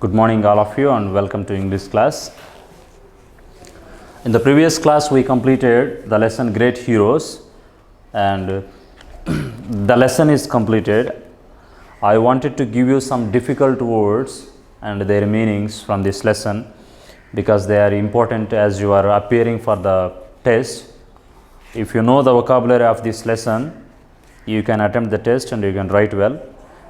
Good morning all of you and welcome to English class. In the previous class we completed the lesson Great Heroes and the lesson is completed. I wanted to give you some difficult words and their meanings from this lesson because they are important as you are appearing for the test. If you know the vocabulary of this lesson, you can attempt the test and you can write well.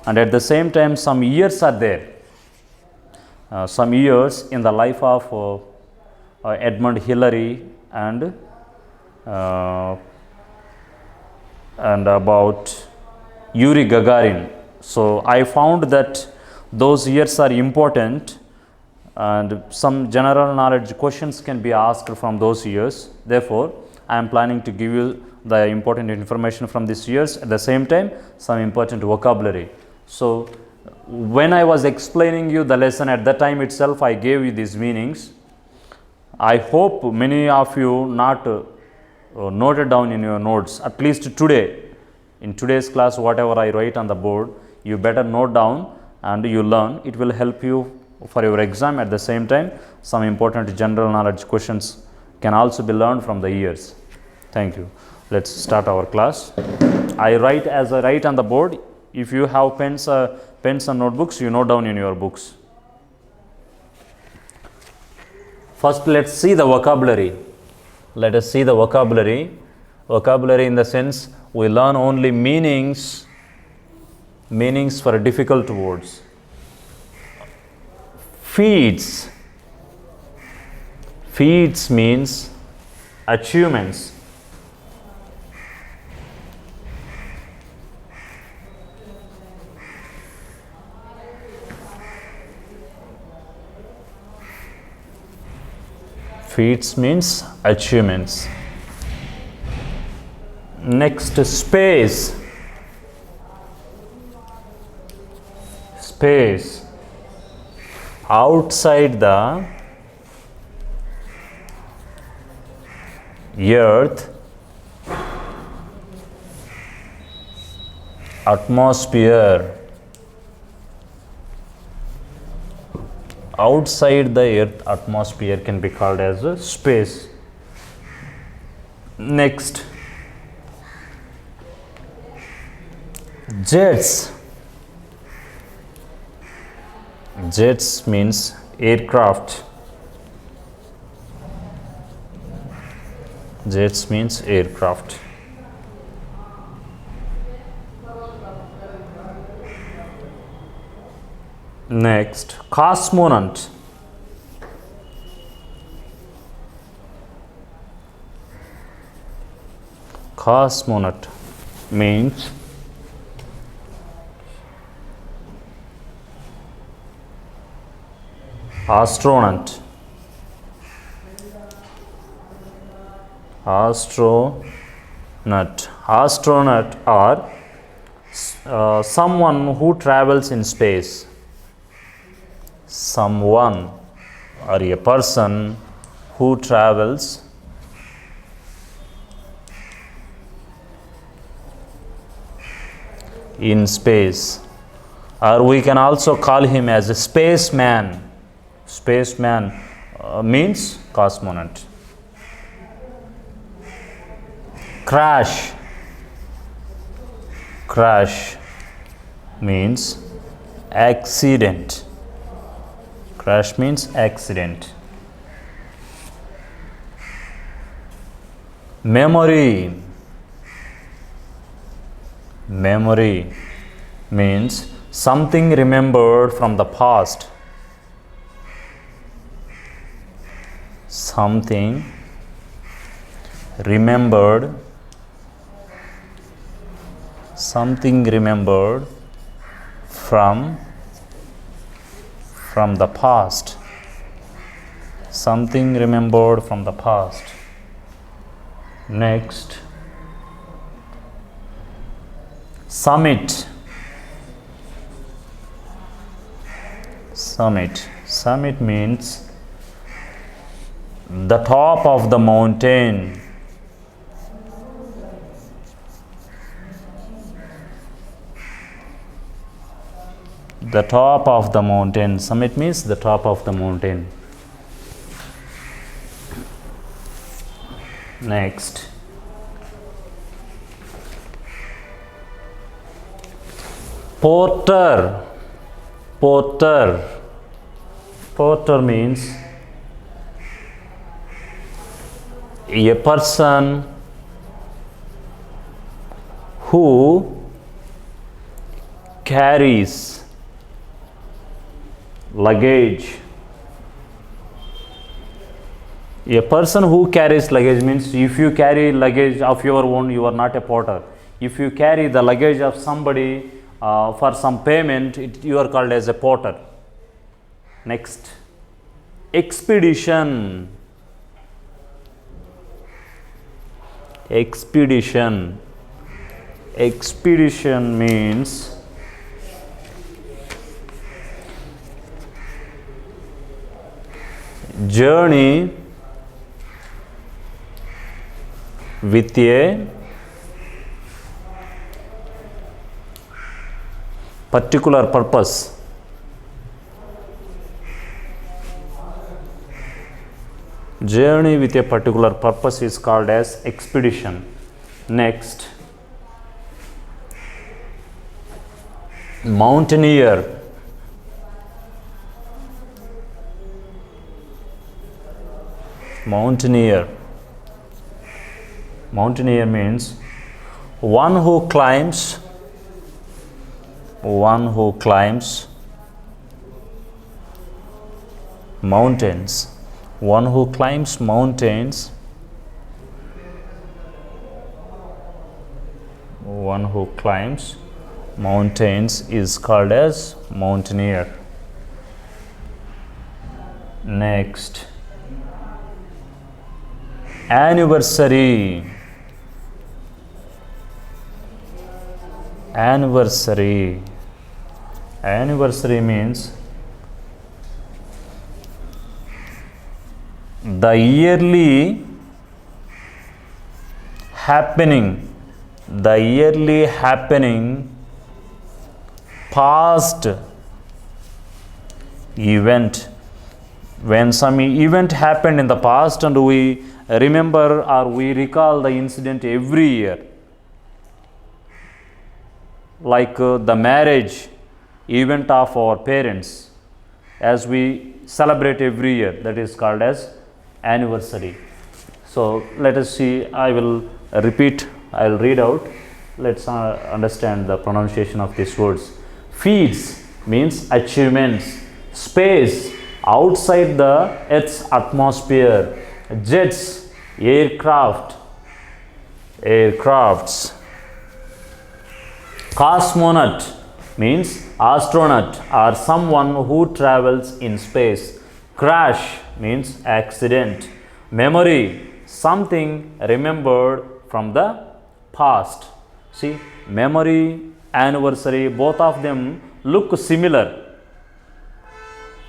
And at the same time, some years are there. Some years in the life of Edmund Hillary and about Yuri Gagarin. So I found that those years are important and some general knowledge questions can be asked from those years. Therefore, I am planning to give you the important information from these years, at the same time some important vocabulary. So when I was explaining you the lesson at that time itself, I gave you these meanings. I hope many of you not noted down in your notes, at least today. In today's class, whatever I write on the board, you better note down and you learn. It will help you for your exam. At the same time, some important general knowledge questions can also be learned from the years. Thank you. Let's start our class. I write as I write on the board. If you have pens and notebooks, you note down in your books. First, let's see the vocabulary. Let us see the vocabulary. Vocabulary in the sense we learn only meanings for difficult words. Feats. Feats means achievements. Feats means achievements. Next, space. Space. Outside the earth, atmosphere. Outside the earth atmosphere can be called as a space. Next, jets. Jets means aircraft. Jets means aircraft. Next, cosmonaut. Cosmonaut means astronaut. Astronaut. Astronaut are someone who travels in space. Someone or a person who travels in space, or we can also call him as a spaceman. Spaceman means cosmonaut. Crash. Crash means accident. Crash means accident. Memory. Memory means something remembered from the past. Something remembered. Something remembered from the past. Something remembered from the past. Next, summit. Summit. Summit means the top of the mountain. The top of the mountain. Summit means the top of the mountain. Next. Porter. Porter. Porter means a person who carries luggage. A person who carries luggage means if you carry luggage of your own, you are not a porter. If you carry the luggage of somebody for some payment, you are called as a porter. Next, expedition. Expedition. Expedition means journey with a particular purpose. Journey with a particular purpose is called as expedition. Next, mountaineer. Mountaineer. Mountaineer means one who climbs mountains. One who climbs mountains. One who climbs mountains is called as mountaineer. Next, anniversary. Anniversary. Anniversary means the yearly happening past event. When some event happened in the past and we remember or we recall the incident every year, like the marriage event of our parents, as we celebrate every year, that is called as anniversary. So let us see, I will repeat, I will read out. Let's understand the pronunciation of these words. Feats means achievements. Space, outside the Earth's atmosphere. Jets, aircrafts. Cosmonaut means astronaut or someone who travels in space. Crash means accident. Memory, something remembered from the past. See, memory, anniversary, both of them look similar.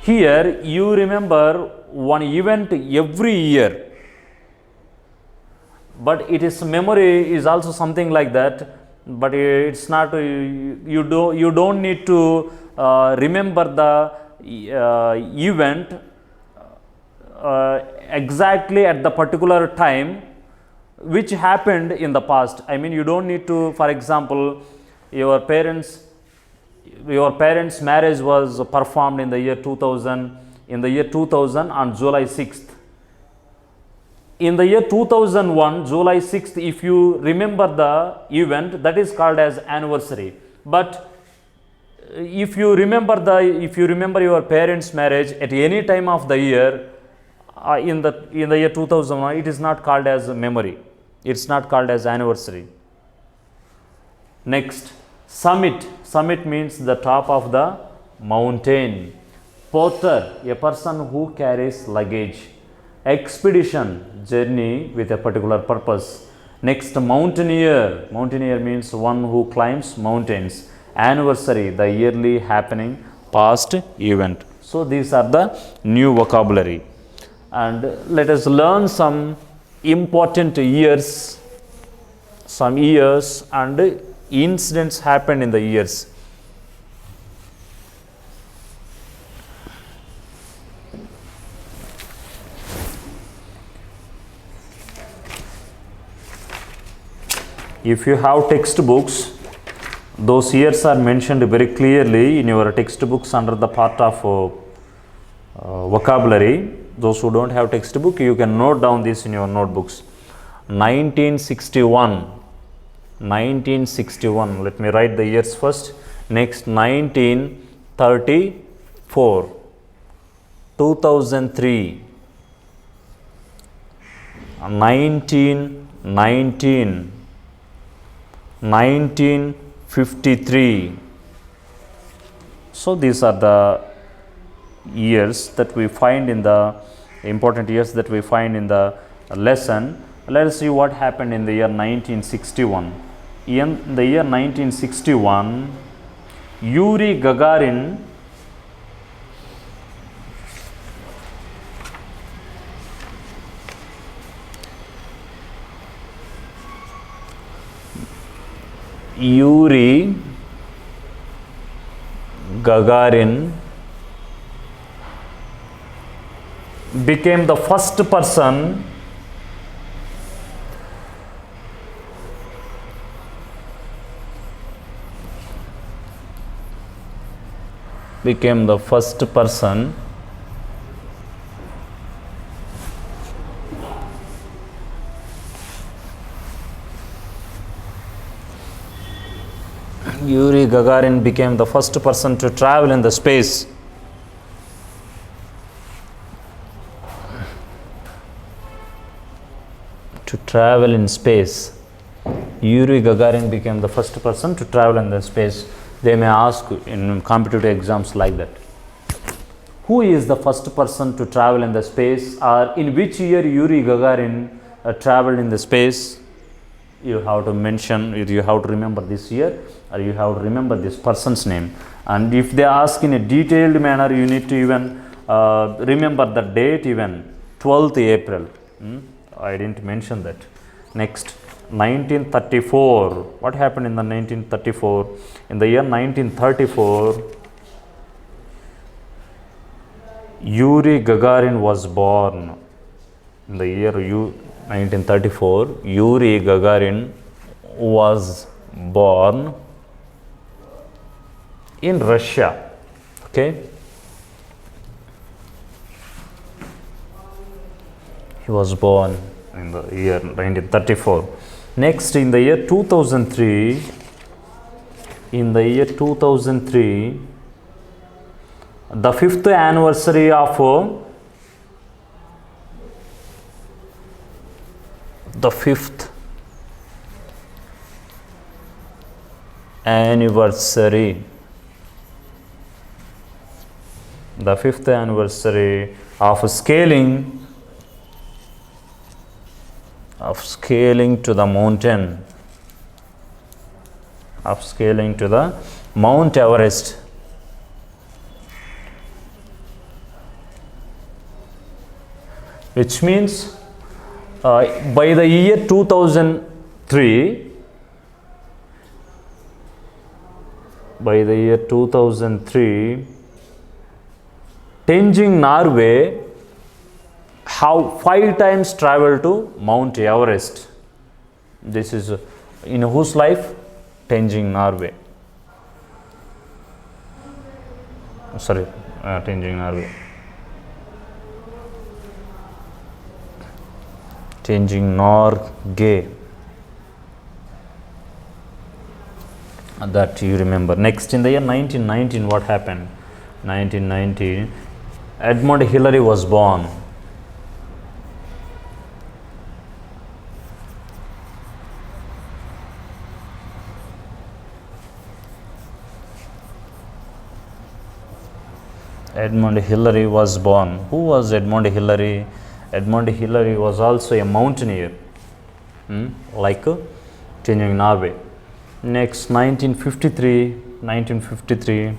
Here you remember one event every year, but it is memory is also something like that, but it's not, you don't need to remember the event exactly at the particular time which happened in the past. I mean, you don't need to, for example, your parents marriage was performed in the year 2000 on July 6th. In the year 2001 July 6th, if you remember the event, that is called as anniversary. But if you remember your parents marriage at any time of the year in the year 2001, it is not called as memory, it's not called as anniversary. Next, summit means the top of the mountain. Porter, a person who carries luggage. Expedition, journey with a particular purpose. Next, mountaineer means one who climbs mountains. Anniversary, the yearly happening past event. So these are the new vocabulary, and let us learn some important years, and incidents happened in the years. If you have textbooks, those years are mentioned very clearly in your textbooks under the part of vocabulary. Those who don't have textbook, you can note down this in your notebooks. 1961, 1961, let me write the years first. Next, 1934, 2003, 1919, 1953. So these are the years that we find in the important years that we find in the lesson. Let us see what happened in the year 1961. In the year 1961, Yuri Gagarin became the first person Yuri Gagarin became the first person to travel in the space. Yuri Gagarin became the first person to travel in the space. They may ask in competitive exams like that. Who is the first person to travel in the space, or in which year Yuri Gagarin traveled in the space? You have to mention, you have to remember this year, or you have to remember this person's name. And if they ask in a detailed manner, you need to even remember the date, even 12th April. I didn't mention that. Next, 1934. What happened in the 1934? In the year 1934, Yuri Gagarin was born. In the year 1934, Yuri Gagarin was born in Russia. Okay. He was born in the year 1934. Next, in the year 2003, the fifth anniversary of the fifth anniversary of scaling to the Mount Everest. Which means by the year 2003, Tenzing Norway have 5 times traveled to Mount Everest. This is in whose life? Tenzing Norway. Tenzing Norway. Tenzing Norgay. That you remember. Next, in the year 1919, what happened? 1919, Edmund Hillary was born. Edmund Hillary was born. Who was Edmund Hillary? Edmund Hillary was also a mountaineer, like Tenzing Norway. Next, 1953. 1953.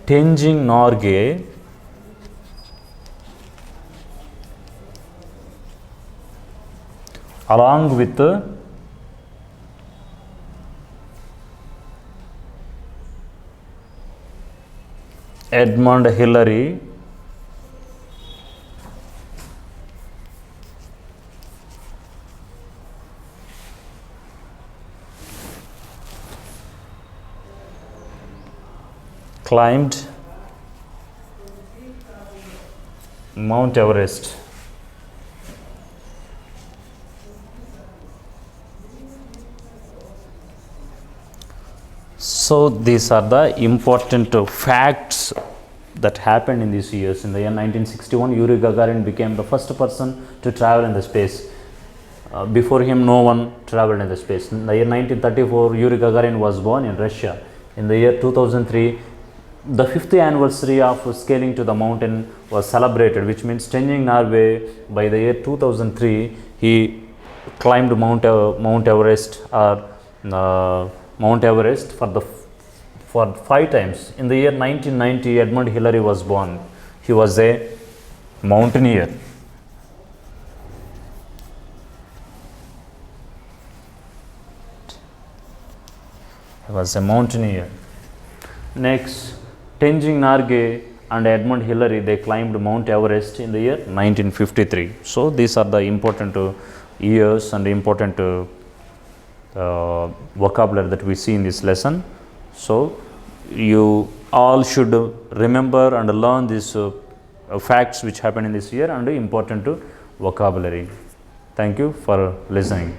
Tenzing Norgay along with Edmund Hillary climbed Mount Everest. So these are the important facts that happened in these years. In the year 1961, Yuri Gagarin became the first person to travel in the space. Before him, no one traveled in the space. In the year 1934, Yuri Gagarin was born in Russia. In the year 2003, the 50th anniversary of scaling to the mountain was celebrated, which means Tenzing Norgay, by the year 2003, he climbed Mount Everest or Mount Everest for 5 times. In the year 1990, Edmund Hillary was born. He was a mountaineer. Next, Tenzing Norgay and Edmund Hillary, they climbed Mount Everest in the year 1953. So these are the important years and important vocabulary that we see in this lesson. So you all should remember and learn these facts which happened in this year and important vocabulary. Thank you for listening.